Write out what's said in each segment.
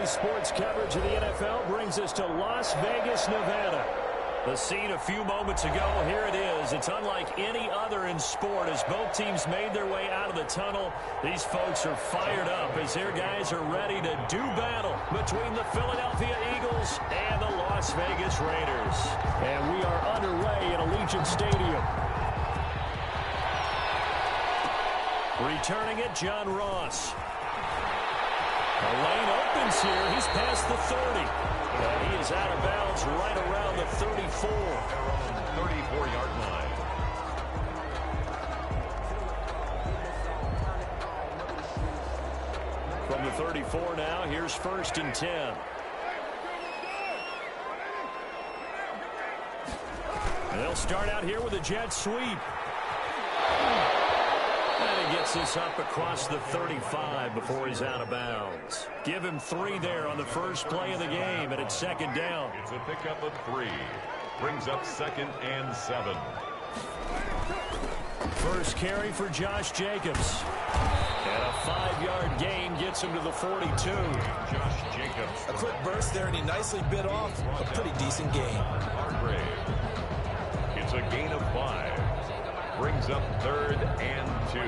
Daily sports coverage of the NFL brings us to Las Vegas, Nevada. The scene a few moments ago, here it is. It's unlike any other in sport as both teams made their way out of the tunnel. These folks are fired up as their guys are ready to do battle between the Philadelphia Eagles and the Las Vegas Raiders. And we are underway at Allegiant Stadium. Returning it, John Ross. The lane opens here. He's past the 30. And he is out of bounds right around the 34. 34-yard line. From the 34 now, here's 1st and 10. And they'll start out here with a jet sweep. And he gets this up across the 35 before he's out of bounds. Give him 3 there on the first play of the game, and it's 2nd down. It's a pickup of 3. Brings up 2nd and 7. First carry for Josh Jacobs. And a 5-yard gain gets him to the 42. Josh Jacobs. A quick burst there, and he nicely bit off a pretty decent gain. Hargrave. It's a gain of 5. Brings up 3rd and 2.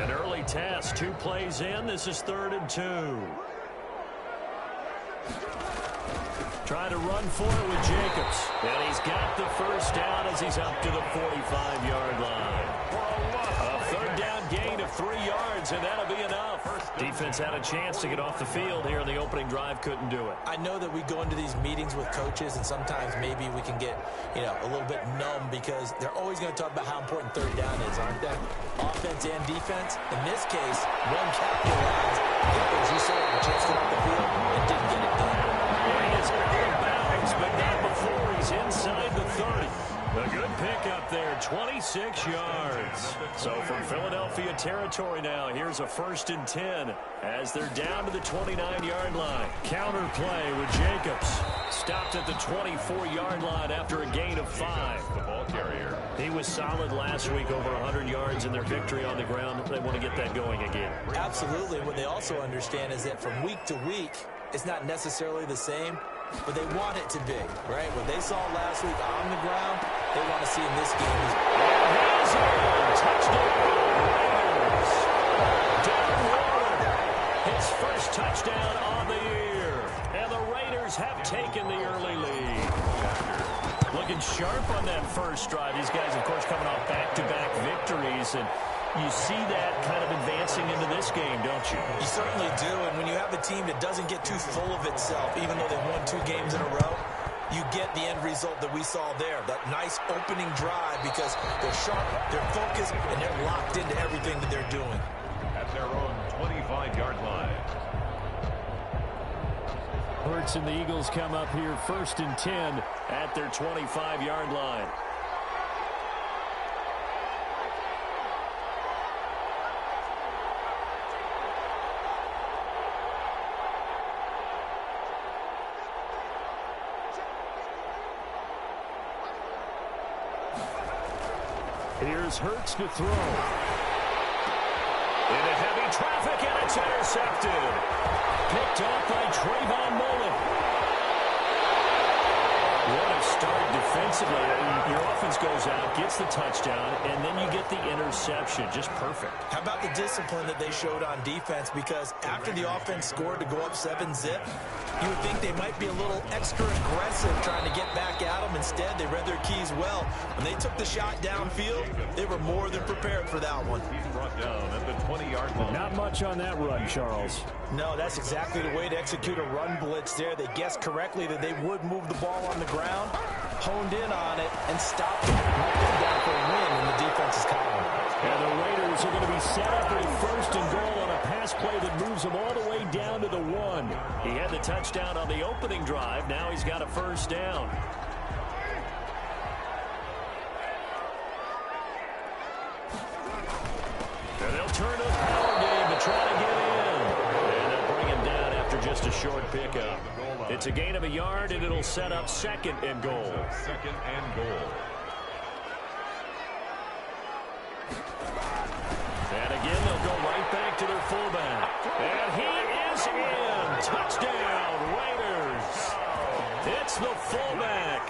An early test, 2 plays in. This is 3rd and 2. Trying to run for it with Jacobs. And he's got the first down as he's up to the 45-yard line. A 3rd down gain of 3 yards, and that'll be enough. Defense had a chance to get off the field here in the opening drive, couldn't do it. I know that we go into these meetings with coaches, and sometimes maybe we can get, a little bit numb because they're always going to talk about how important 3rd down is, aren't they? Offense and defense. In this case, one capitalized. The others, you saw a chance to get off the field and didn't get it done. Well, he is out of bounds, but not before he's inside the 30. A good pickup there, 26 yards. So from Philadelphia territory now, here's a 1st and 10 as they're down to the 29-yard line. Counter play with Jacobs. Stopped at the 24-yard line after a gain of 5. The ball carrier. He was solid last week, over 100 yards in their victory on the ground. They want to get that going again. Absolutely. What they also understand is that from week to week, it's not necessarily the same, but they want it to be, right? What they saw last week on the ground, they want to see in this game. Touchdown, Raiders. Darren Waller, his first touchdown on the year. And the Raiders have taken the early lead. Looking sharp on that first drive. These guys, of course, coming off back-to-back victories, and you see that kind of advancing into this game, don't you? You certainly do, and when you have a team that doesn't get too full of itself, even though they won 2 games in a row, you get the end result that we saw there, that nice opening drive, because they're sharp, they're focused, and they're locked into everything that they're doing. At their own 25-yard line. Hurts and the Eagles come up here 1st and 10 at their 25-yard line. Here's Hurts to throw. Into heavy traffic, and it's intercepted. Picked off by Trayvon Mullen. What a start defensively. Your offense goes out, gets the touchdown, and then you get the interception. Just perfect. How about the discipline that they showed on defense? Because after the offense scored to go up 7-zip, you would think they might be a little extra aggressive trying to get back at them. Instead, they read their keys well. When they took the shot downfield, they were more than prepared for that one. He's brought down at the 20-yard line. Not much on that run, Charles. No, that's exactly the way to execute a run blitz there. They guessed correctly that they would move the ball on the ground, honed in on it, and stopped it. Knocked them down for a win in the defense's column. And the Raiders are going to be set up with 1st and goal on a pass play that moves them all the way down to the 1. He had the touchdown on the opening drive. Now he's got a 1st down. And they'll turn to the power game to try to get in. And they'll bring him down after just a short pickup. It's a gain of a yard, and it'll set up 2nd and goal. 2nd and goal. fullback. And he is in. Touchdown, Raiders. It's the fullback.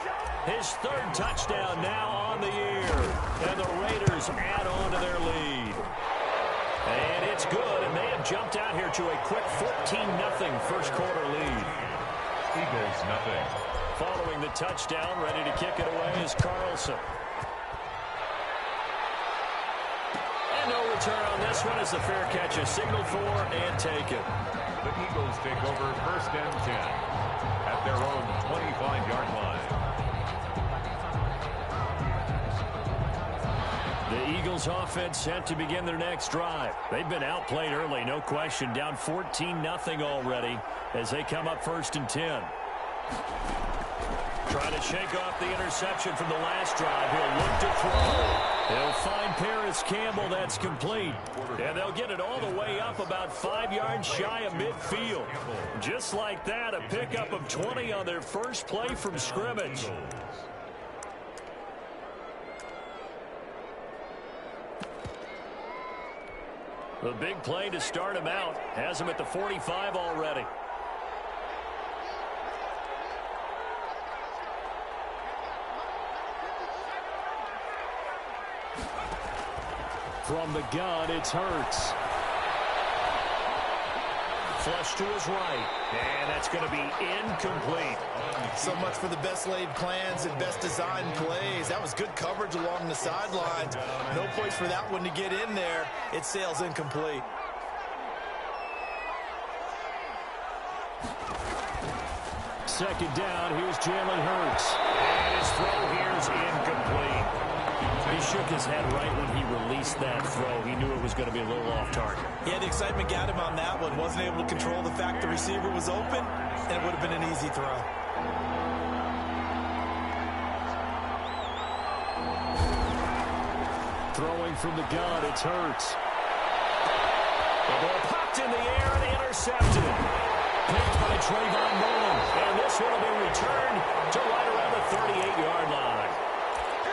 His third touchdown now on the year. And the Raiders add on to their lead. And it's good, and they have jumped out here to a quick 14-0 first quarter lead. Eagles nothing. Following the touchdown, ready to kick it away is Carlson. And no return on this one as the fair catch is signaled for and taken. The Eagles take over 1st and 10 at their own 25-yard line. The Eagles offense set to begin their next drive. They've been outplayed early, no question, down 14-0 already as they come up 1st and 10. Trying to shake off the interception from the last drive. He'll look to throw. He'll find Paris Campbell. That's complete. And they'll get it all the way up about 5 yards shy of midfield. Just like that, a pickup of 20 on their first play from scrimmage. The big play to start him out. Has him at the 45 already. From the gun, it's Hurts. Flush to his right. And that's going to be incomplete. So much for the best laid plans and best designed plays. That was good coverage along the sidelines. No place for that one to get in there. It sails incomplete. Second down, here's Jalen Hurts. And his throw here is incomplete. He shook his head right when he released that throw. He knew it was going to be a little off target. Yeah, the excitement got him on that one. Wasn't able to control the fact the receiver was open, and it would have been an easy throw. Throwing from the gun, it's Hurts. The ball popped in the air and intercepted. Picked by Trayvon Mullen. And this one will be returned to right around the 38-yard line.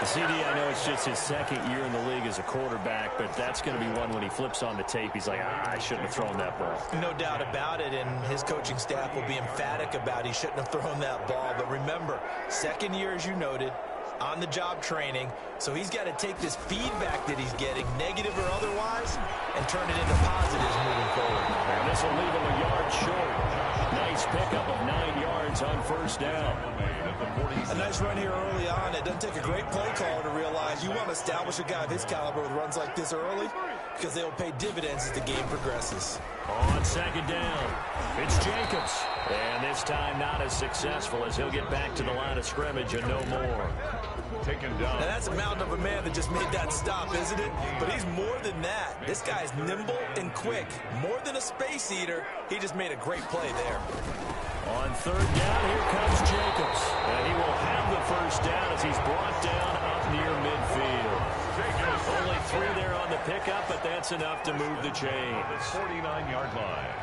The CD, I know it's just his second year in the league as a quarterback, but that's going to be one when he flips on the tape. He's like, I shouldn't have thrown that ball. No doubt about it, and his coaching staff will be emphatic about he shouldn't have thrown that ball. But remember, second year, as you noted, on-the-job training, so he's got to take this feedback that he's getting, negative or otherwise, and turn it into positives moving forward. And this will leave him a yard short. Nice pickup of 9 yards on first down. A nice run here early on. It doesn't take a great play caller to realize you want to establish a guy of his caliber with runs like this early because they will pay dividends as the game progresses. On second down, it's Jacobs. And this time not as successful as he'll get back to the line of scrimmage and no more. Taken down. Now that's a mountain of a man that just made that stop, isn't it? But he's more than that. This guy's nimble and quick. More than a space eater. He just made a great play there. On third down, here comes Jacobs. And he will have the first down as he's brought down up near midfield. Only 3 there on the pickup, but that's enough to move the chains. 49-yard line.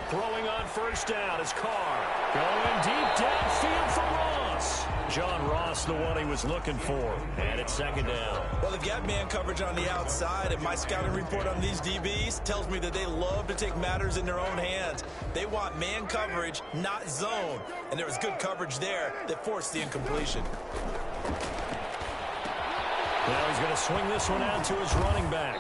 Throwing on first down is Carr. Going deep downfield for Ross. John Ross, the one he was looking for. And it's second down. Well, they've got man coverage on the outside, and my scouting report on these DBs tells me that they love to take matters in their own hands. They want man coverage, not zone. And there was good coverage there that forced the incompletion. Now he's going to swing this one out to his running back.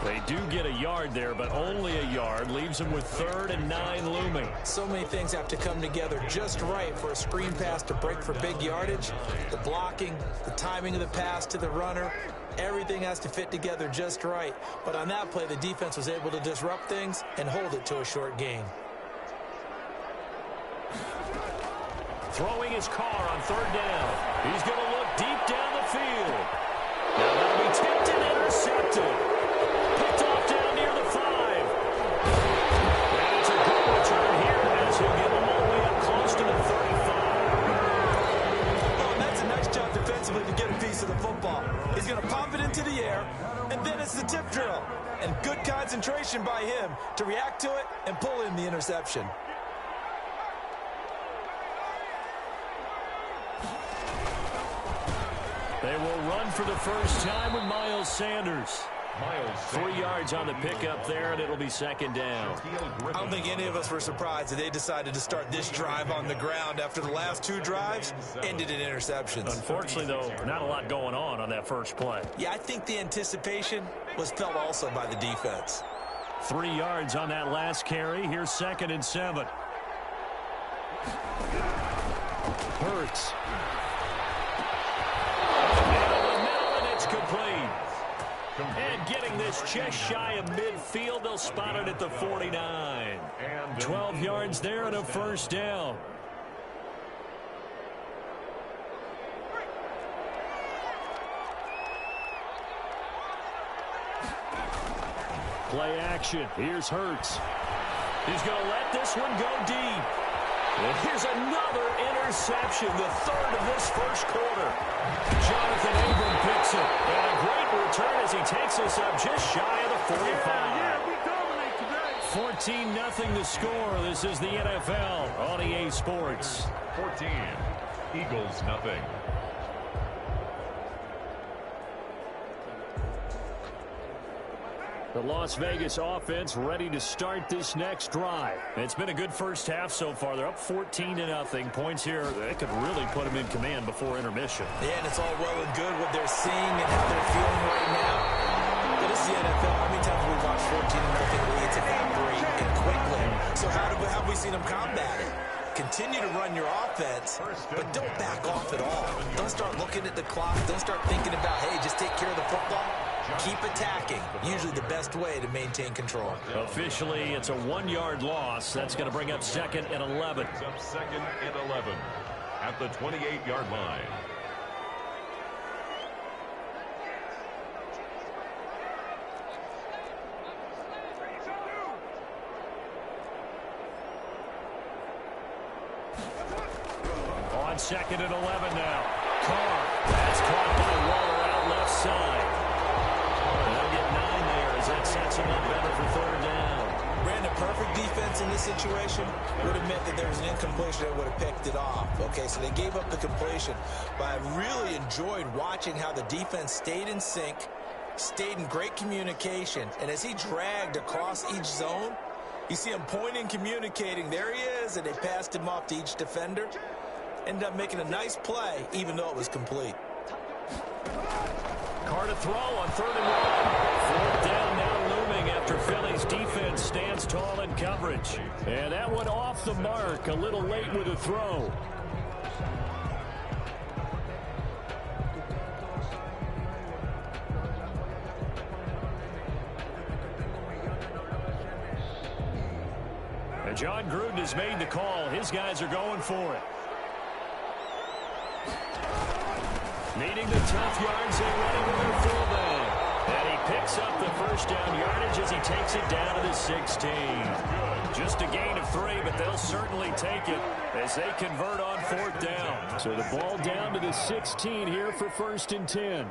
They do get a yard there, but only a yard. Leaves him with 3rd and 9 looming. So many things have to come together just right for a screen pass to break for big yardage. The blocking, the timing of the pass to the runner, everything has to fit together just right. But on that play, the defense was able to disrupt things and hold it to a short gain. Throwing his Carr on third down. He's going to look deep down the field. Now that'll be tipped and intercepted. Picked off down near the 5. And it's a good return here as he'll get him all the way up close to the 35. Oh, and that's a nice job defensively to get a piece of the football. He's going to pop it into the air, and then it's the tip drill. And good concentration by him to react to it and pull in the interception. They will run for the first time with Miles Sanders. 3 yards on the pickup there, and it'll be second down. I don't think any of us were surprised that they decided to start this drive on the ground after the last 2 drives ended in interceptions. Unfortunately, though, not a lot going on that first play. Yeah, I think the anticipation was felt also by the defense. 3 yards on that last carry. Here's 2nd and 7. Hurts. And it's complete. And getting this just shy of midfield, they'll spot it at the 49. 12 yards there and a first down. Play action. Here's Hurts. He's going to let this one go deep. And here's another interception, the 3rd of this first quarter. Jonathan Abram picks it. And a great return as he takes us up just shy of the 45. Yeah, we dominate today. 14-0 the score. This is the NFL on EA Sports. 14. Eagles nothing. The Las Vegas offense ready to start this next drive. It's been a good first half so far. They're up 14-0. Points here, they could really put them in command before intermission. Yeah, and it's all well and good what they're seeing and how they're feeling right now. But this is the NFL. How many times have we watched 14-0 leads evaporate and quickly? So how have we seen them combat it? Continue to run your offense, but don't back off at all. Don't start looking at the clock. Don't start thinking about, hey, just take care of the football. Keep attacking. Usually the best way to maintain control. Officially, it's a 1-yard loss. That's going to bring up 2nd and 11. It's up 2nd and 11 at the 28-yard line. On 2nd and 11 now. Carr. That's caught by Waller out left side. They'll get 9 there as that sets him up better for 3rd down. Brandon, perfect defense in this situation would have meant that there was an incompletion that would have picked it off. Okay, so they gave up the completion. But I really enjoyed watching how the defense stayed in sync, stayed in great communication. And as he dragged across each zone, you see him pointing, communicating. There he is, and they passed him off to each defender. Ended up making a nice play, even though it was complete. Carr to throw on 3rd and 1. 4th down now looming after Philly's defense stands tall in coverage. And that one off the mark, a little late with a throw. And John Gruden has made the call. His guys are going for it. Needing the tough yards, they run into their fullback. And he picks up the first down yardage as he takes it down to the 16. Just a gain of 3, but they'll certainly take it as they convert on 4th down. So the ball down to the 16 here for 1st and 10.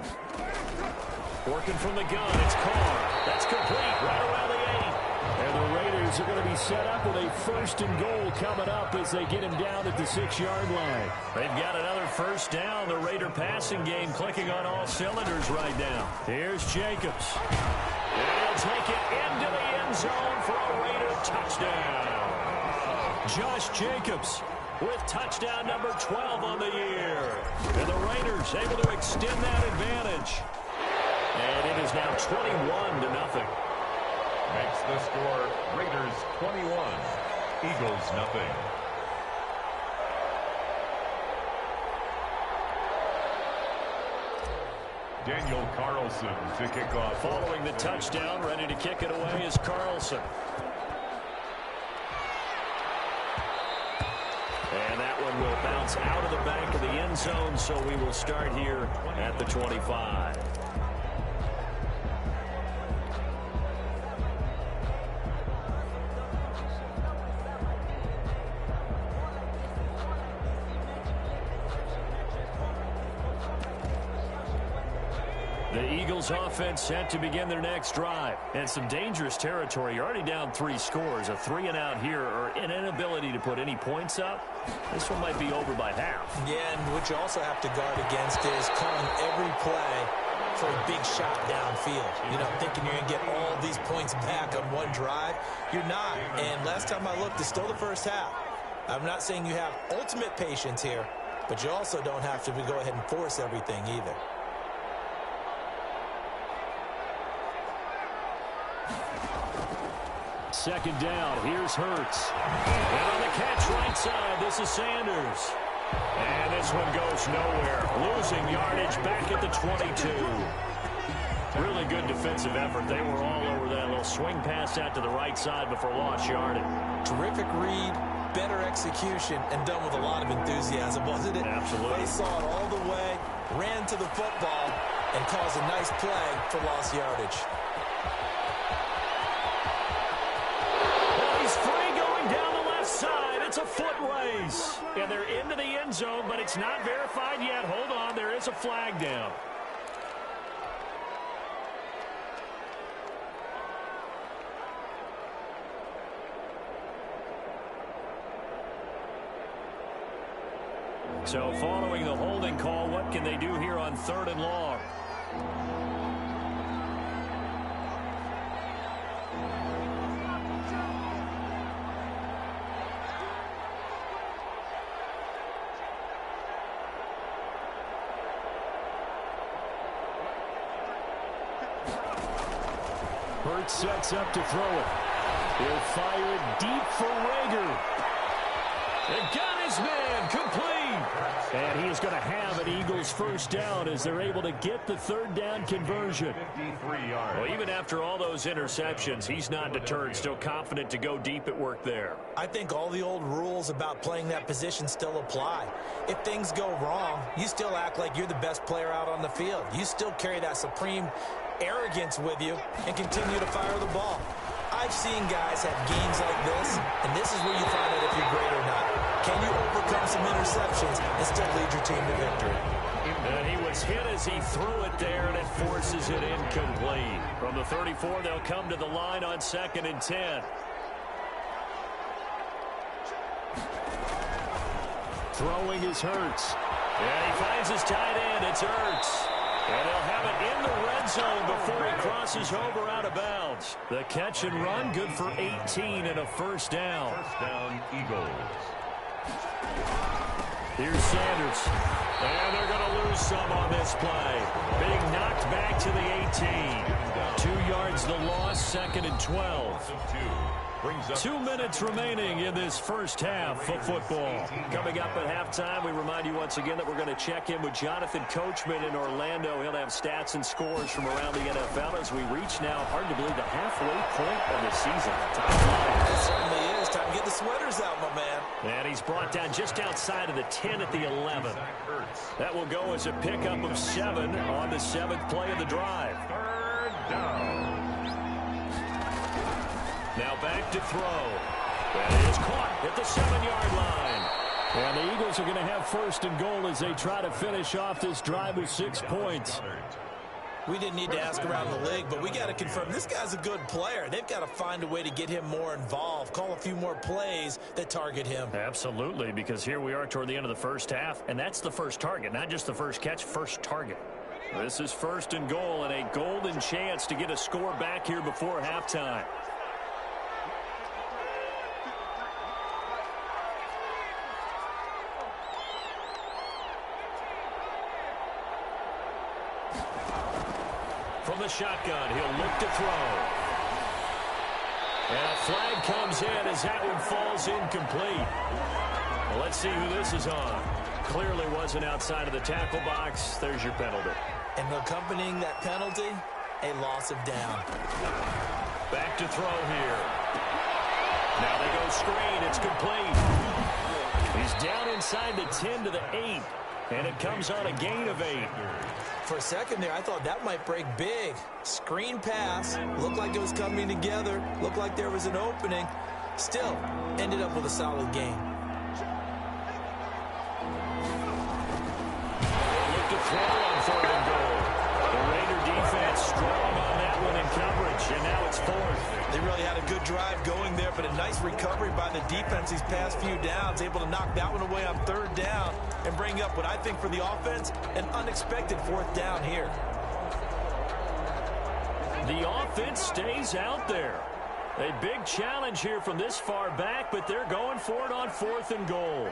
Working from the gun, it's Carr. That's complete right around the 8. And the Raiders are going to be set up with a 1st and goal coming up as they get him down at the 6-yard line. They've got another first down. The Raider passing game clicking on all cylinders right now. Here's Jacobs. And he'll take it into the end zone for a Raider touchdown. Josh Jacobs with touchdown number 12 on the year. And the Raiders able to extend that advantage. And it is now 21-0. Makes the score Raiders 21, Eagles nothing. Daniel Carlson to kick off. Following the touchdown, ready to kick it away is Carlson. And that one will bounce out of the back of the end zone, so we will start here at the 25. The Eagles offense set to begin their next drive. And some dangerous territory. You're already down 3 scores. A 3-and-out here or an inability to put any points up. This one might be over by half. Yeah, and what you also have to guard against is calling every play for a big shot downfield. You know, thinking you're going to get all these points back on one drive. You're not. And last time I looked, it's still the first half. I'm not saying you have ultimate patience here, but you also don't have to go ahead and force everything either. Second down, here's Hurts. And on the catch right side, this is Sanders. And this one goes nowhere. Losing yardage back at the 22. Really good defensive effort. They were all over that little swing pass out to the right side before lost yardage. Terrific read, better execution, and done with a lot of enthusiasm, wasn't it? Absolutely. They saw it all the way, ran to the football, and caused a nice play for lost yardage. It's a foot race. And they're into the end zone, but it's not verified yet. Hold on, there is a flag down. So following the holding call, what can they do here on 3rd and long? Hurts sets up to throw it. He'll fire it deep for Rager. They got his man complete. And he is going to have an Eagles first down as they're able to get the 3rd down conversion. 53 yards. Well, even after all those interceptions, he's not deterred, still confident to go deep at work there. I think all the old rules about playing that position still apply. If things go wrong, you still act like you're the best player out on the field. You still carry that supreme arrogance with you and continue to fire the ball. I've seen guys have games like this, and this is where you find out if you're great or not. Can you overcome some interceptions and still lead your team to victory? And he was hit as he threw it there, and it forces it incomplete. From the 34, they'll come to the line on 2nd and 10. Throwing is Hurts. And he finds his tight end. It's Hurts. And they'll have it in the red zone before he crosses over out of bounds. The catch and run, good for 18 and a first down. First down, Eagles. Here's Sanders. And they're going to lose some on this play. Being knocked back to the 18. 2 yards the loss, 2nd and 12. 2 minutes remaining in this first half of football. Coming up at halftime, we remind you once again that we're going to check in with Jonathan Coachman in Orlando. He'll have stats and scores from around the NFL as we reach now, hard to believe, the halfway point of the season. It certainly is. Time to get the sweaters out, my man. And he's brought down just outside of the 10 at the 11. That will go as a pickup of 7 on the 7th play of the drive. 3rd down. Now back to throw. And it is caught at the 7-yard line. And the Eagles are going to have 1st and goal as they try to finish off this drive with 6 points. We didn't need to ask around the league, but we got to confirm this guy's a good player. They've got to find a way to get him more involved, call a few more plays that target him. Absolutely, because here we are toward the end of the first half, and that's the first target, not just the first catch, first target. This is 1st and goal and a golden chance to get a score back here before halftime. From the shotgun, he'll look to throw. And a flag comes in as that one falls incomplete. Well, let's see who this is on. Clearly wasn't outside of the tackle box. There's your penalty. And accompanying that penalty, a loss of down. Back to throw here. Now they go screen. It's complete. He's down inside the 10 to the 8. And it comes on a gain of 8. For a second there, I thought that might break big. Screen pass. Looked like it was coming together. Looked like there was an opening. Still, ended up with a solid gain. Look to throw on 3rd and goal. The Raiders good drive going there, but a nice recovery by the defense these past few downs, able to knock that one away on third down and bring up what I think for the offense, an unexpected fourth down here. The offense stays out there. A big challenge here from this far back, but they're going for it on 4th and goal.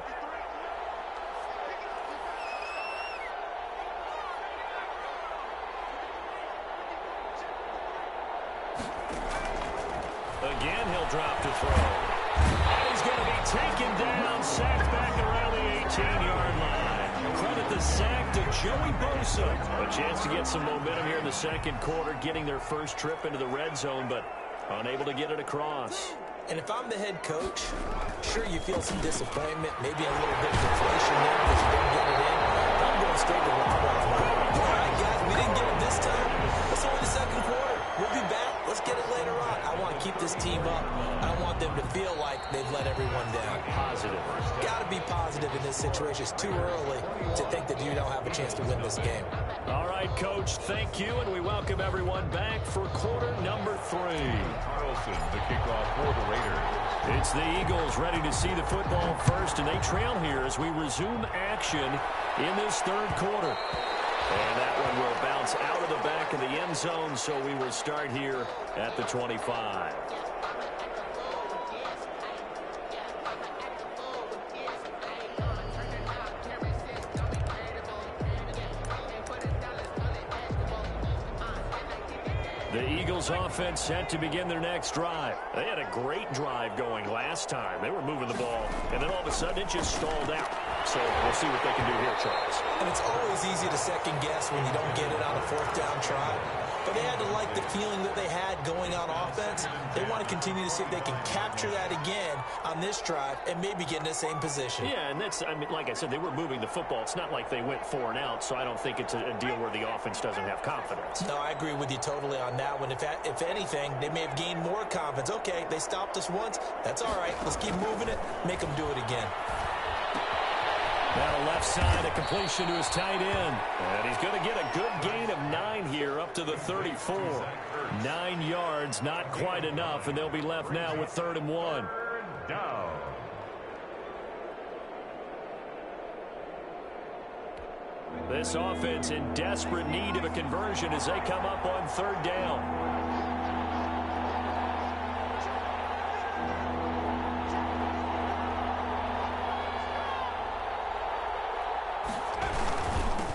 Again, he'll drop to throw. And he's going to be taken down, sacked back around the 18-yard line. Credit the sack to Joey Bosa. A chance to get some momentum here in the second quarter, getting their first trip into the red zone, but unable to get it across. And if I'm the head coach, sure you feel some disappointment, maybe a little bit of deflation there because you didn't get it in. But I'm going straight to the 12 line. All right, guys, we didn't get it this time. It's only the second quarter. We'll be back. Let's get it later on. I want to keep this team up. I don't want them to feel like they've let everyone down. Positive. Got to be positive in this situation. It's too early to think that you don't have a chance to win this game. All right, Coach, thank you, and we welcome everyone back for quarter number 3. Carlson, the kickoff for the Raiders. It's the Eagles ready to see the football first, and they trail here as we resume action in this third quarter. And that one will bounce out of the back of the end zone, so we will start here at the 25. The Eagles offense set to begin their next drive. They had a great drive going last time. They were moving the ball, and then all of a sudden it just stalled out. So we'll see what they can do here, Charles. And it's always easy to second guess when you don't get it on a fourth down try. But they had to like the feeling that they had going on offense. They want to continue to see if they can capture that again on this drive and maybe get in the same position. Yeah, and that's, I mean, like I said, they were moving the football. It's not like they went 4 and out, so I don't think it's a deal where the offense doesn't have confidence. No, I agree with you totally on that one. If anything, they may have gained more confidence. Okay, they stopped us once. That's all right. Let's keep moving it. Make them do it again. Now left side, a completion to his tight end. And he's going to get a good gain of 9 here up to the 34. 9 yards, not quite enough, and they'll be left now with 3rd and 1. Down. This offense in desperate need of a conversion as they come up on 3rd down.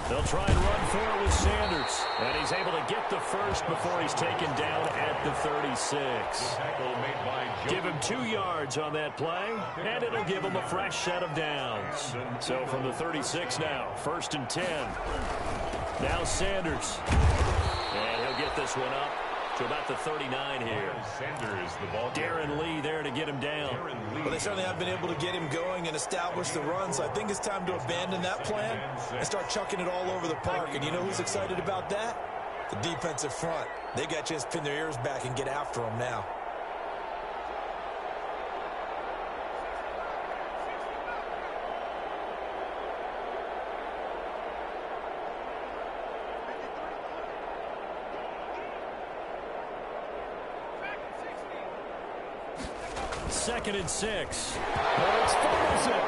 They'll try and run for it with Sanders. And he's able to get the first before he's taken down at the 36. Give him 2 yards on that play, and it'll give him a fresh set of downs. So from the 36 now, 1st and 10. Now Sanders. And he'll get this one up to about the 39 here. Sanders, the ball. Darren Lee there to get him down. Well, they certainly have been able to get him going and establish the run, so I think it's time to abandon that plan and start chucking it all over the park. And you know who's excited about that? The defensive front. They got a chance to pin their ears back and get after him now. Second and 6. Hurts fumbles it.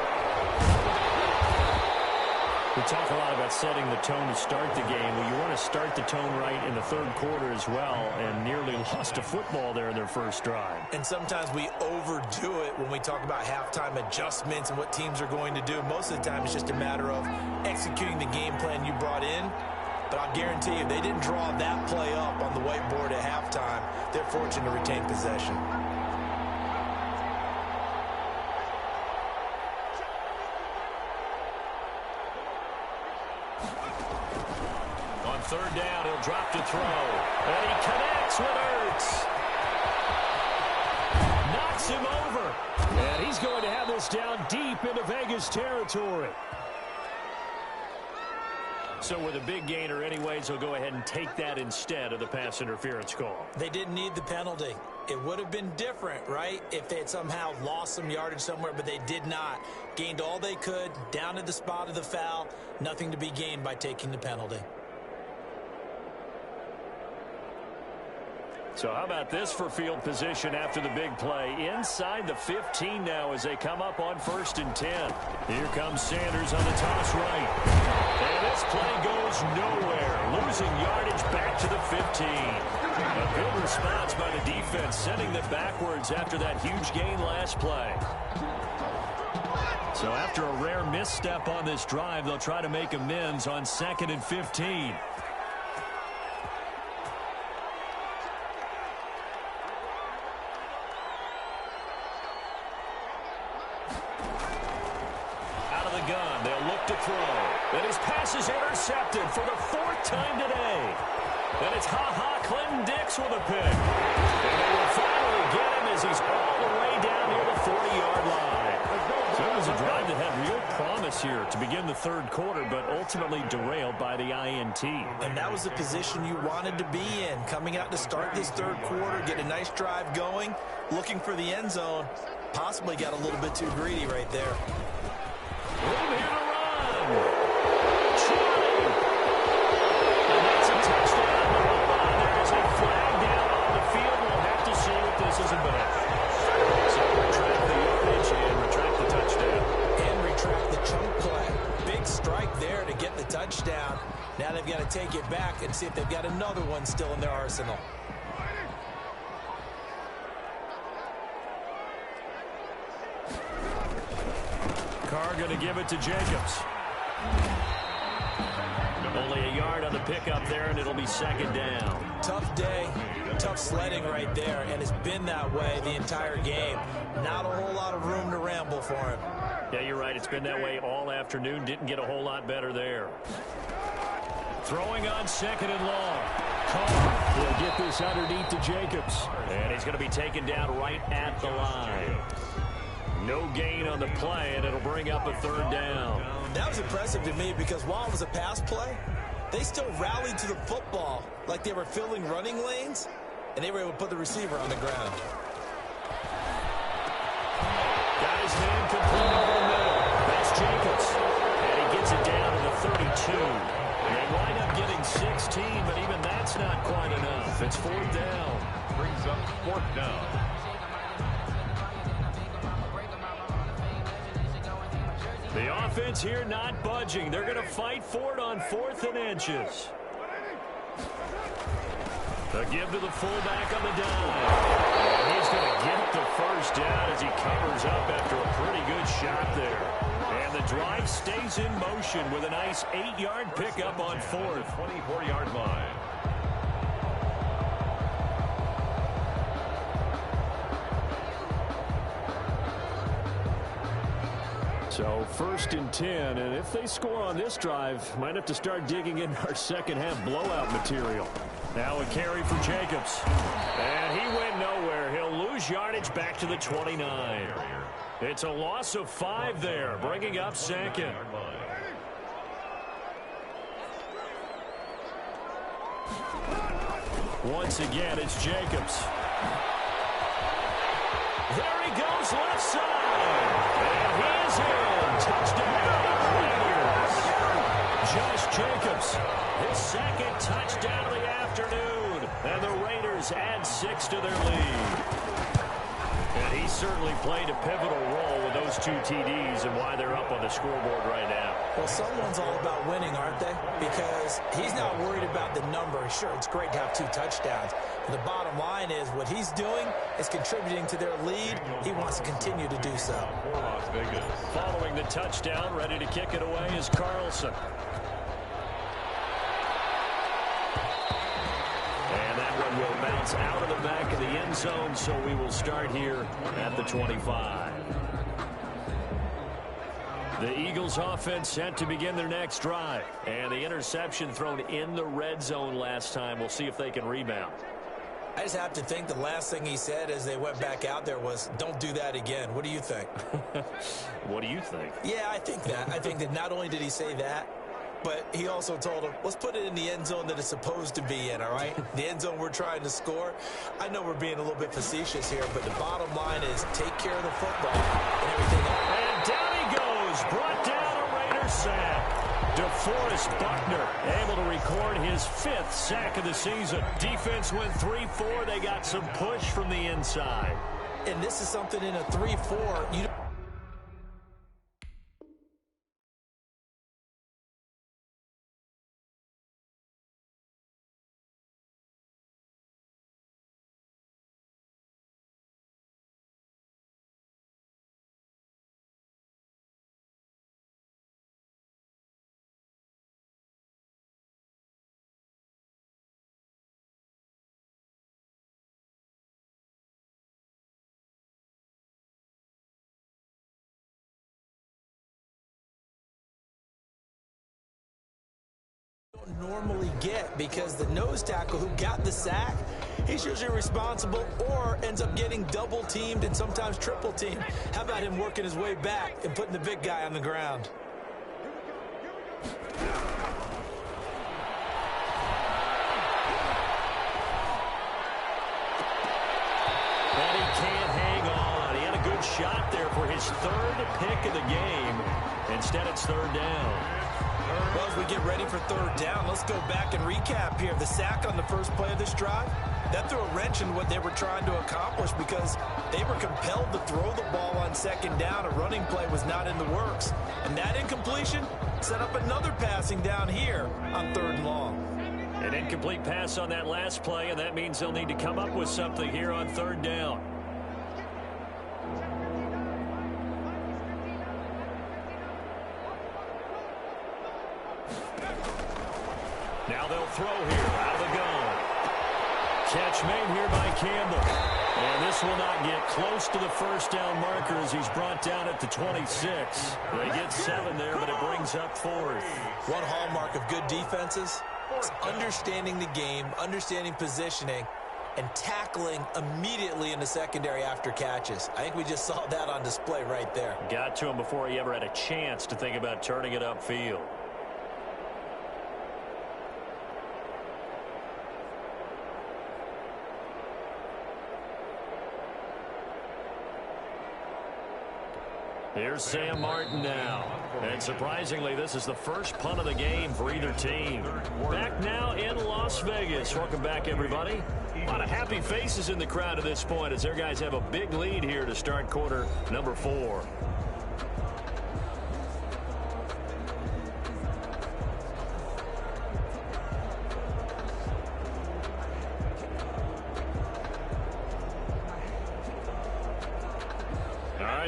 We talk a lot about setting the tone to start the game. Well, you want to start the tone right in the third quarter as well, and nearly lost a football there in their first drive. And sometimes we overdo it when we talk about halftime adjustments and what teams are going to do. Most of the time, it's just a matter of executing the game plan you brought in. But I'll guarantee you, if they didn't draw that play up on the whiteboard at halftime, they're fortunate to retain possession. Third down, he'll drop to throw. And he connects with Ertz. Knocks him over. And he's going to have this down deep into Vegas territory. So with a big gainer anyways, he'll go ahead and take that instead of the pass interference call. They didn't need the penalty. It would have been different, right, if they had somehow lost some yardage somewhere, but they did not. Gained all they could, down at the spot of the foul. Nothing to be gained by taking the penalty. So how about this for field position after the big play? Inside the 15 now as they come up on 1st and 10. Here comes Sanders on the toss right. And this play goes nowhere. Losing yardage back to the 15. A good response by the defense, sending them backwards after that huge gain last play. So after a rare misstep on this drive, they'll try to make amends on 2nd and 15. Gun. They'll look to throw. And his pass is intercepted for the 4th time today. And it's Clinton Dix with a pick. And they will finally get him as he's all the way down near the 40-yard line. So it was a drive that had real promise here to begin the 3rd quarter, but ultimately derailed by the INT. And that was the position you wanted to be in. Coming out to start this 3rd quarter, get a nice drive going, looking for the end zone. Possibly got a little bit too greedy right there. Room here to run. And that's a touchdown. There is a flag down on the field. We'll have to see what this is about. So retract the yardage and retract the touchdown. And retract the chunk play. Big strike there to get the touchdown. Now they've got to take it back and see if they've got another one still in their arsenal. Carr going to give it to Jacobs. Only a yard on the pickup there, and it'll be 2nd down. Tough day, tough sledding right there, and it's been that way the entire game. Not a whole lot of room to ramble for him. Yeah, you're right. It's been that way all afternoon. Didn't get a whole lot better there. Throwing on 2nd and long. Carr will get this underneath to Jacobs. And he's going to be taken down right at the line. No gain on the play, and it'll bring up a 3rd down. That was impressive to me because while it was a pass play, they still rallied to the football like they were filling running lanes, and they were able to put the receiver on the ground. Got his man complete over the middle. That's Jacobs. And he gets it down to the 32. And they wind up getting 16, but even that's not quite enough. It's 4th down. Brings up 4th down. The offense here not budging. They're going to fight for it on 4th and inches. A give to the fullback on the dime. And he's going to get the 1st down as he covers up after a pretty good shot there. And the drive stays in motion with a nice 8-yard pickup on 4th. 24-yard line. So 1st and 10, and if they score on this drive, might have to start digging in our 2nd half blowout material. Now a carry for Jacobs. And he went nowhere. He'll lose yardage back to the 29. It's a loss of 5 there, bringing up 2nd. Once again, it's Jacobs. There he goes, left side. And he is in. Touchdown, Raiders. Josh Jacobs, his 2nd touchdown of the afternoon. And the Raiders add 6 to their lead. And he certainly played a pivotal role with those 2 TDs and why they're up on the scoreboard right now. Well, someone's all about winning, aren't they? Because he's not worried about the number. Sure, it's great to have 2 touchdowns. But the bottom line is what he's doing is contributing to their lead. He wants to continue to do so. Las Vegas. Following the touchdown, ready to kick it away is Carlson. And that one will bounce out of the back of the end zone, so we will start here at the 25. The Eagles offense set to begin their next drive. And the interception thrown in the red zone last time. We'll see if they can rebound. I just have to think the last thing he said as they went back out there was, don't do that again. What do you think? What do you think? Yeah, I think that. I think that not only did he say that, but he also told him, let's put it in the end zone that it's supposed to be in, all right? The end zone we're trying to score. I know we're being a little bit facetious here, but the bottom line is take care of the football and everything else. And down he goes. Brought down a Raider sack. DeForest Buckner able to record his 5th sack of the season. Defense went 3-4. They got some push from the inside. And this is something in a 3-4. You don't normally get, because the nose tackle who got the sack, he's usually responsible or ends up getting double teamed and sometimes triple teamed. How about him working his way back and putting the big guy on the ground? And he can't hang on. He had a good shot there for his 3rd pick of the game. Instead, it's 3rd down. Well, as we get ready for 3rd down, let's go back and recap here. The sack on the first play of this drive, that threw a wrench in what they were trying to accomplish because they were compelled to throw the ball on 2nd down. A running play was not in the works. And that incompletion set up another passing down here on 3rd and long. An incomplete pass on that last play, and that means they'll need to come up with something here on 3rd down. Now they'll throw here out of the gun. Catch made here by Campbell. And this will not get close to the 1st down marker as he's brought down at the 26. They get 7 there, but it brings up 4th. One hallmark of good defenses is understanding the game, understanding positioning, and tackling immediately in the secondary after catches. I think we just saw that on display right there. Got to him before he ever had a chance to think about turning it upfield. Here's Sam Martin now. And surprisingly, this is the first punt of the game for either team. Back now in Las Vegas. Welcome back, everybody. A lot of happy faces in the crowd at this point as their guys have a big lead here to start quarter number 4.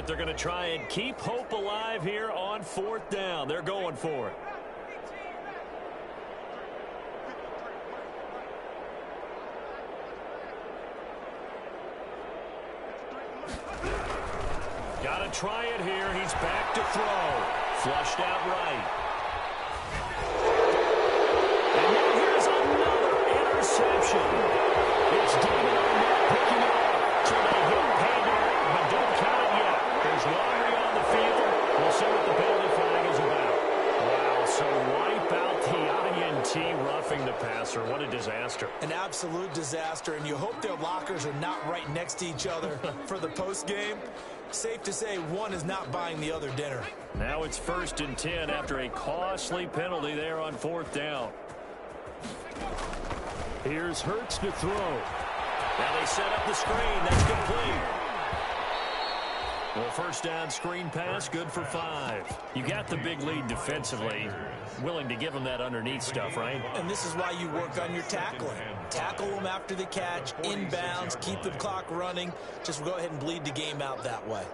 They're going to try and keep hope alive here on 4th down. They're going for it. Got to try it here. He's back to throw. Flushed out right. And now here's another interception. It's David Arnett picking it up. So they hit pay dirt, but don't count it yet. There's laundry on the field. We'll see what the penalty flag is about. Wow, so wipe out the INT roughing the passer. What a disaster. An absolute disaster, and you hope their lockers are not right next to each other for the postgame. Safe to say one is not buying the other dinner. Now it's 1st and 10 after a costly penalty there on 4th down. Here's Hurts to throw. Now they set up the screen. That's complete. Well, 1st down screen pass, good for 5. You got the big lead defensively. Willing to give them that underneath stuff, right? And this is why you work on your tackling. Tackle them after the catch, inbounds, keep the clock running. Just go ahead and bleed the game out that way.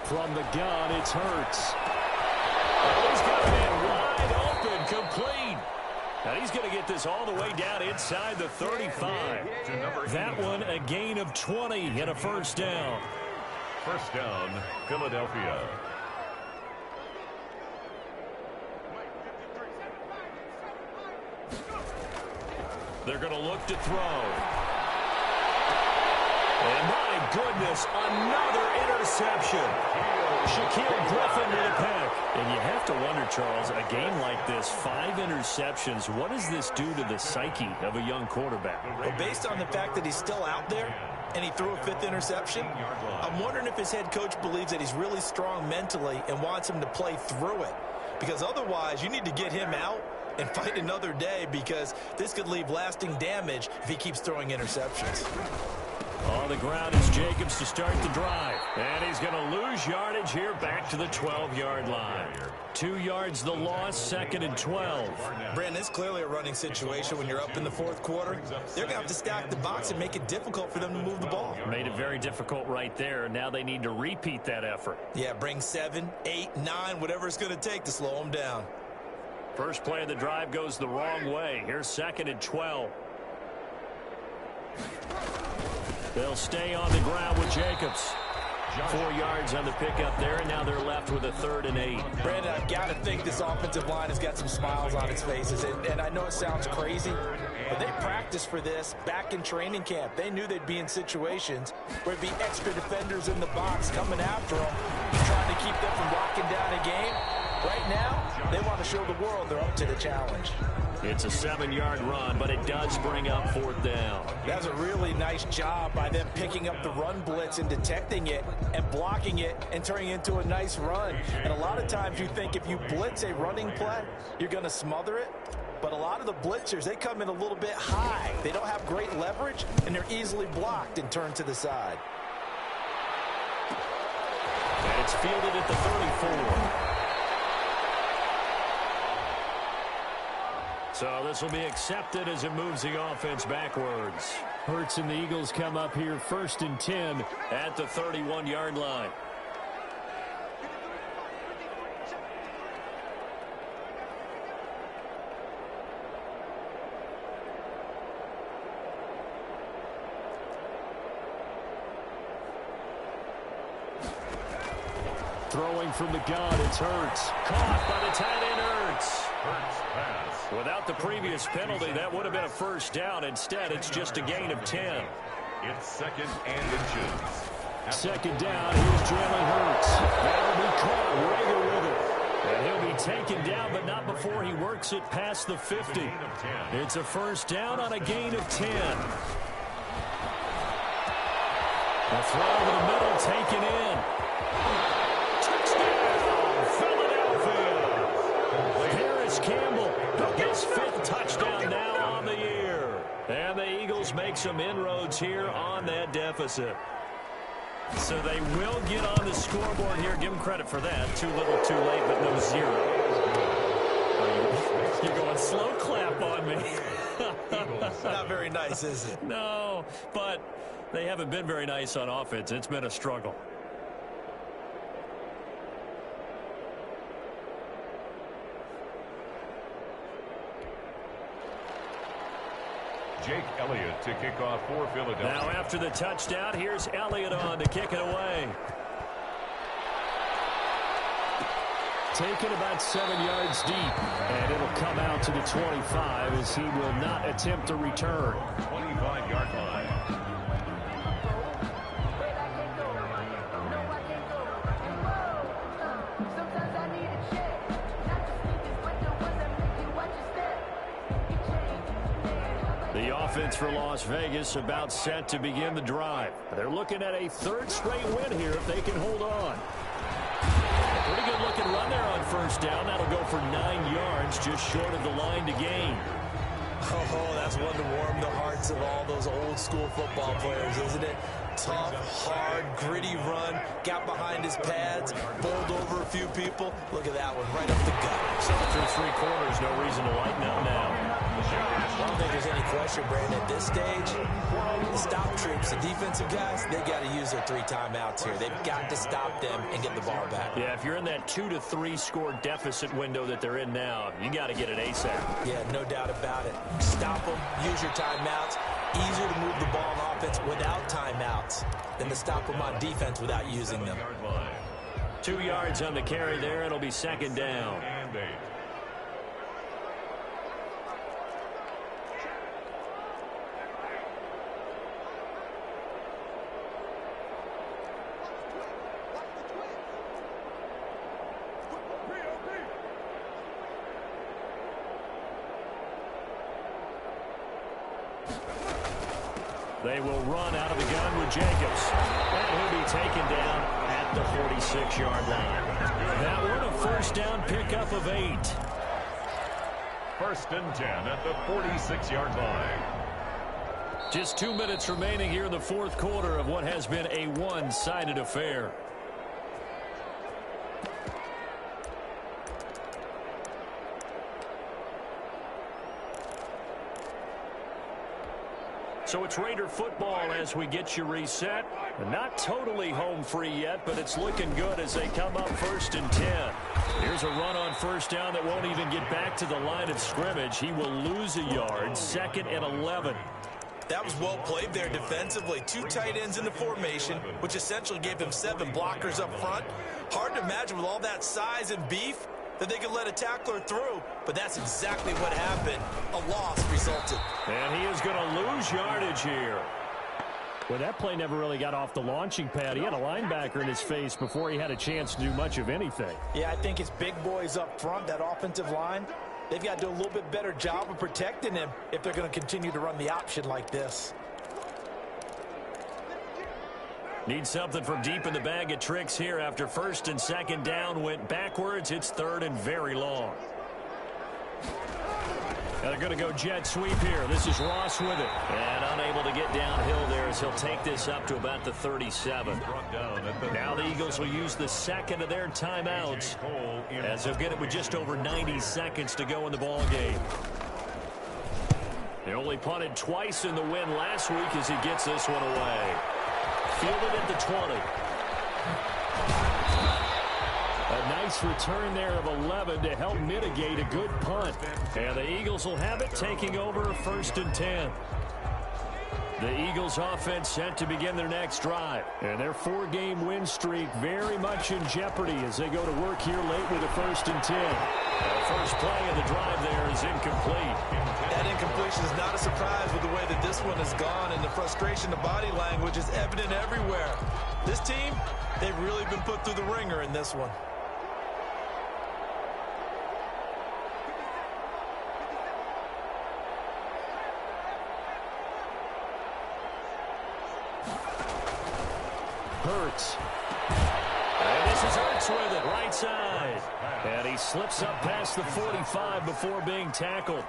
From the gun, it's Hurts. Oh, he's got a man wide open, complete. And he's going to get this all the way down inside the 35. That one, a gain of 20 and a 1st down. 1st down, Philadelphia. They're going to look to throw. And my goodness, another interception. Shaquille Griffin with a pick. And you have to wonder, Charles, a game like this, 5 interceptions, what does this do to the psyche of a young quarterback? Well, based on the fact that he's still out there and he threw a 5th interception, I'm wondering if his head coach believes that he's really strong mentally and wants him to play through it. Because otherwise, you need to get him out and fight another day, because this could leave lasting damage if he keeps throwing interceptions. On the ground is Jacobs to start the drive. And he's going to lose yardage here back to the 12-yard line. 2 yards the loss, 2nd and 12. Brandon, it's clearly a running situation when you're up in the 4th quarter. They're going to have to stack the box and make it difficult for them to move the ball. Made it very difficult right there. Now they need to repeat that effort. Yeah, bring 7, 8, 9, whatever it's going to take to slow them down. First play of the drive goes the wrong way. Here's 2nd and 12. They'll stay on the ground with Jacobs. 4 yards on the pickup there, and now they're left with a 3rd and 8. Brandon, I've got to think this offensive line has got some smiles on its faces. And I know it sounds crazy, but they practiced for this back in training camp. They knew they'd be in situations where there'd be extra defenders in the box coming after them, trying to keep them from locking down a game. Right now, they want to show the world they're up to the challenge. It's a 7-yard run, but it does bring up 4th down. That's a really nice job by them picking up the run blitz and detecting it and blocking it and turning it into a nice run. And a lot of times you think if you blitz a running play, you're going to smother it. But a lot of the blitzers, they come in a little bit high. They don't have great leverage, and they're easily blocked and turned to the side. And it's fielded at the 34. So this will be accepted as it moves the offense backwards. Hurts and the Eagles come up here 1st and 10 at the 31-yard line. Throwing from the gun, it's Hurts. Caught by the tight end, Hurts. Without the previous penalty, that would have been a 1st down. Instead, it's just a gain of 10. It's 2nd and inches. 2nd down, here's Jalen Hurts. That'll be caught. Rager with it. And he'll be taken down, but not before he works it past the 50. It's a 1st down on a gain of 10. A throw over the middle, taken in. Campbell, his 5th touchdown now on the year. And the Eagles make some inroads here on that deficit. So they will get on the scoreboard here. Give them credit for that. Too little, too late, but no 0. You're going slow clap on me. Not very nice, is it? No, but they haven't been very nice on offense. It's been a struggle. Jake Elliott to kick off for Philadelphia. Now after the touchdown, here's Elliott on to kick it away. Taken about 7 yards deep, and it'll come out to the 25 as he will not attempt a return. 25-yard line. The offense for Las Vegas about set to begin the drive. They're looking at a 3rd straight win here if they can hold on. Pretty good looking run there on 1st down. That'll go for 9 yards, just short of the line to gain. Oh, that's one to warm the hearts of all those old school football players, isn't it? Tough, hard, gritty run, got behind his pads, bowled over a few people. Look at that one, right up the gut. So through 3 quarters, no reason to lighten up now. I don't think there's any question, Brandon, at this stage, the stop troops, the defensive guys, they got to use their 3 timeouts here. They've got to stop them and get the ball back. Yeah, if you're in that 2 to 3 score deficit window that they're in now, you got to get it ASAP. Yeah, no doubt about it. Stop them, use your timeouts. Easier to move the ball on offense without timeouts than to stop them on defense without using them. 2 yards on the carry there. It'll be 2nd down. And 8. They will run out of the gun with Jacobs. And he'll be taken down at the 46-yard line. That one a first down pickup of 8. First and 10 at the 46-yard line. Just 2 minutes remaining here in the fourth quarter of what has been a one-sided affair. So it's Raider football as we get you reset. Not totally home free yet, but it's looking good as they come up first and 10. Here's a run on first down that won't even get back to the line of scrimmage. He will lose a yard, second and 11. That was well played there defensively. 2 tight ends in the formation, which essentially gave him 7 blockers up front. Hard to imagine with all that size and beef that they could let a tackler through, but that's exactly what happened. A loss resulted. And he is going to lose yardage here. Well, that play never really got off the launching pad. He had a linebacker in his face before he had a chance to do much of anything. Yeah, I think it's big boys up front, that offensive line. They've got to do a little bit better job of protecting him if they're going to continue to run the option like this. Need something from deep in the bag of tricks here after first and second down went backwards. It's third and very long. And they're going to go jet sweep here. This is Ross with it. And unable to get downhill there as he'll take this up to about the 37. Now the Eagles will use the second of their timeouts as they'll get it with just over 90 seconds to go in the ball game. They only punted twice in the win last week as he gets this one away. Fielded at the 20. A nice return there of 11 to help mitigate a good punt. And the Eagles will have it, taking over first and 10. The Eagles offense set to begin their next drive. And their 4-game win streak very much in jeopardy as they go to work here late with a first and 10. The first play of the drive there is incomplete. That incompletion is not a surprise with the way that this one has gone, and the frustration, the body language is evident everywhere. This team, they've really been put through the ringer in this one. Hurts. And this is Hurts with it, right side. And he slips up past the 45 before being tackled.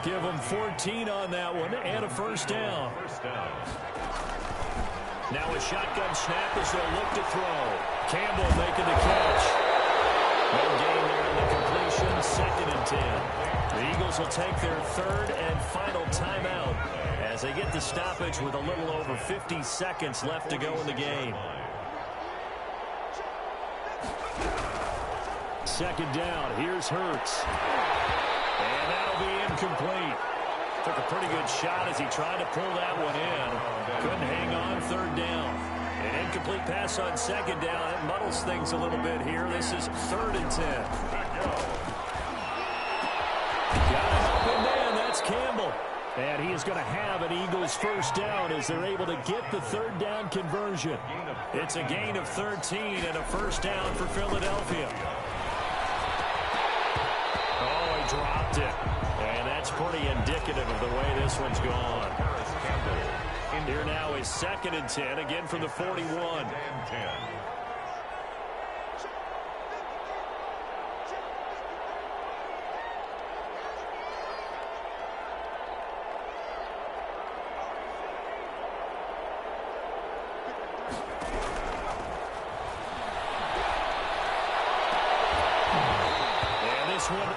Give him 14 on that one and a first down. Now a shotgun snap as they'll look to throw. Campbell making the catch. No gain there in the completion, second and 10. The Eagles will take their third and final timeout as they get the stoppage with a little over 50 seconds left to go in the game. Second down. Here's Hurts. And that'll be incomplete. Took a pretty good shot as he tried to pull that one in. Couldn't hang on third down. An incomplete pass on second down. It muddles things a little bit here. This is third and 10. Got a helping man. That's Campbell. And he is going to have an Eagles first down as they're able to get the third down conversion. It's a gain of 13 and a first down for Philadelphia. Oh, he dropped it. And that's pretty indicative of the way this one's gone. Here now is second and 10, again from the 41.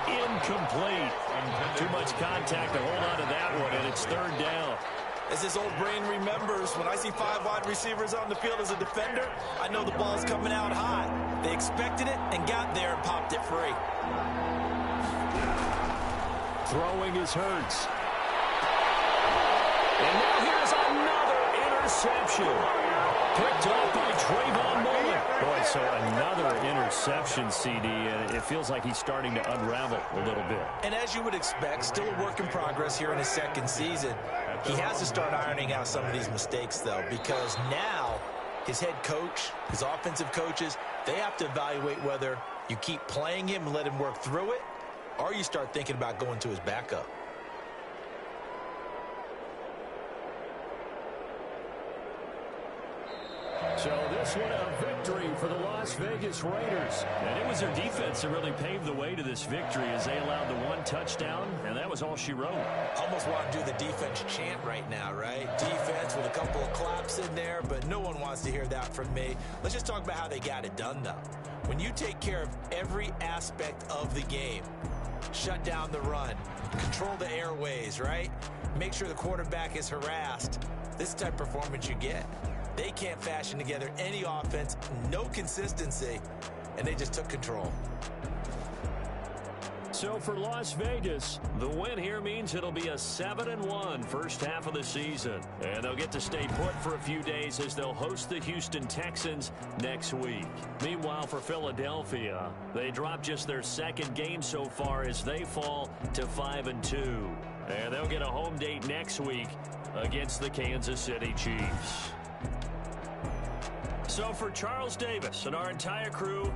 Incomplete. Too much contact to hold on to that one, and it's third down. As this old brain remembers, when I see 5 wide receivers on the field as a defender, I know the ball's coming out hot. They expected it and got there and popped it free. Throwing is Hurts. And now here's another interception. Picked up by Trayvon Mullen. Boy, so another interception, CD, and it feels like he's starting to unravel a little bit. And as you would expect, still a work in progress here in his second season. He has to start ironing out some of these mistakes, though, because now his head coach, his offensive coaches, they have to evaluate whether you keep playing him and let him work through it, or you start thinking about going to his backup. this one a victory for the Las Vegas Raiders. And it was their defense that really paved the way to this victory as they allowed the one touchdown, and that was all she wrote. Almost want to do the defense chant right now, right? Defense with a couple of claps in there, but no one wants to hear that from me. Let's just talk about how they got it done, though. When you take care of every aspect of the game, shut down the run, control the airways, right? Make sure the quarterback is harassed. This is the type of performance you get. They can't fashion together any offense, no consistency, and they just took control. So for Las Vegas, the win here means it'll be a 7-1 first half of the season. And they'll get to stay put for a few days as they'll host the Houston Texans next week. Meanwhile, for Philadelphia, they dropped just their second game so far as they fall to 5-2. And they'll get a home date next week against the Kansas City Chiefs. So for Charles Davis and our entire crew,